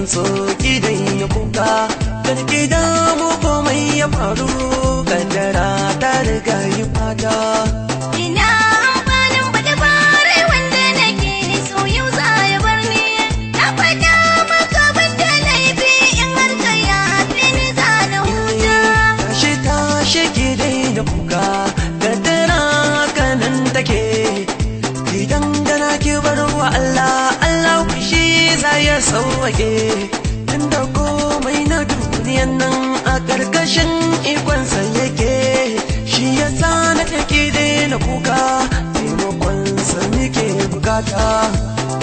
so ki daina kuka, kar ki damu komai ya faru, kaddara ta riga yi fata. Ina amfanin bada bare wanda nake so yau za ya bar ni. Na faɗa maka ban da laifi in har ka yafe ni za na huta. Tashi ki daina kuka, kaddara kanan take. Ki dangana ki bar wa Allah, Allah shi za ya sauwake. Tunda komai na duniyan nan a ƙarƙashin ikonsa yake. Shi ya sa na take daina kuka, taimakonsa muke bukata.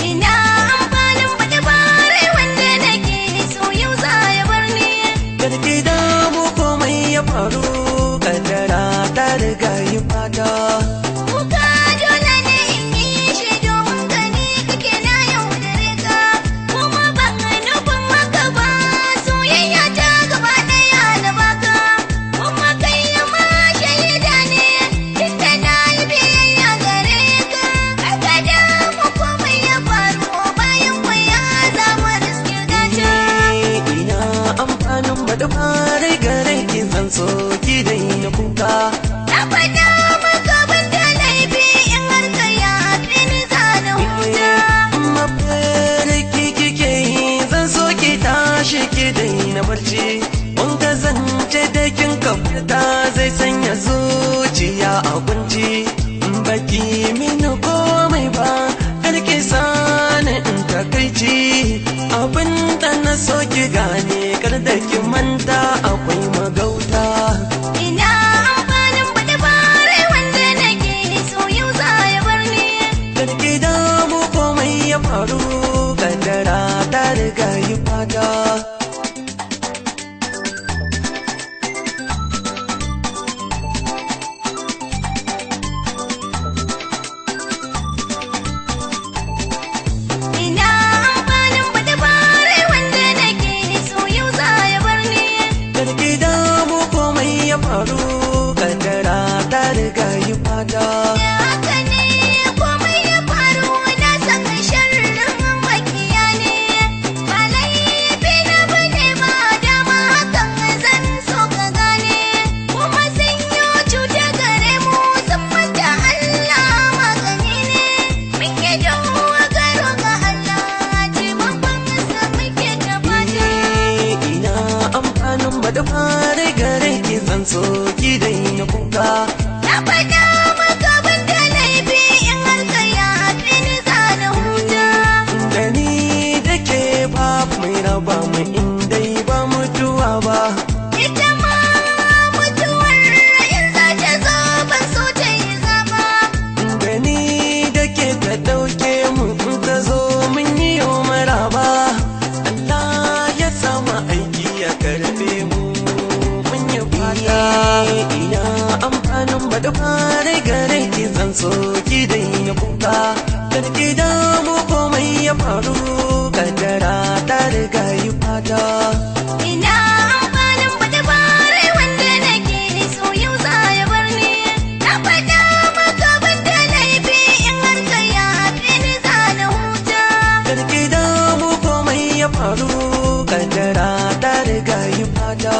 Ina amfanin bada bare wanda nake so yau za ya bar ni. Karki damu komai ya faru, kaddara ta riga yi fata. Kuka dole ne in yi shi domin gani kake na yaudare ka. Kuma ban nufin haka ba, soyayya ta gaba ɗaya na baka. Kuma kai ma shaida ne, tunda na yi biyayya gare ka. Karka damu komai ya faru, bayan kwaya za mu riske gata. Ina amfanin bada fara gare ki zan so ki daina kuka. Na faɗa maka ban da laifi in har ka yafe ni za na huta. Mafarki kike yi zan so ki tashi ki daina barci. Mun kasance da kin kafuta zai sanya zuciya a kunci. Baki mini komai ba, kar ki sani in takaici. Abin da na so ki gane, kar da ki manta akwai magauta. Ina amfanin bada bare wanda nake so yau za ya bar ni. Karki damu komai ya faru, kaddara ta riga yi fata. Ina amfanin bada bare wanda nake so yau za ya bar ni. Karki damu komai ya faru, kaddara ta riga yi fata. Da haka ne komai ya faru na saka sharrin makiya ne. Ba laifi na bane ba, dama hakan zan so ka gane. Kuma sun yi cuta gare mu, sun manta Allah magani ne. Muke dogaro ga Allah, taimakon sa muke ta fata. Ina amfanin bada fara gare ki zan so ki daina kuka. Na faɗa maka ban da laifi in har ka yafe ni za na huta. Da ni da ke babu mai raba mu in dai ba mutuwa ba. Ita ma mutuwar in za ta zo ban so ta yi zama. Da ni da ke ta ɗauke mu in ta zo mun yi yau maraba. Allah ya sama aiki ya karɓe mu mun yi fata. Ina amfanin bada fara gare ki zan so ki daina kuka. Kar ki damu komai ya faru, kaddara ta riga yi fata. Ina amfanin bada bare wanda nake so yau za ya bar ni. Na faɗa maka ban da laifi in har ka yafe ni za na huta. Karki damu komai ya faru, kaddara ta riga yi fata.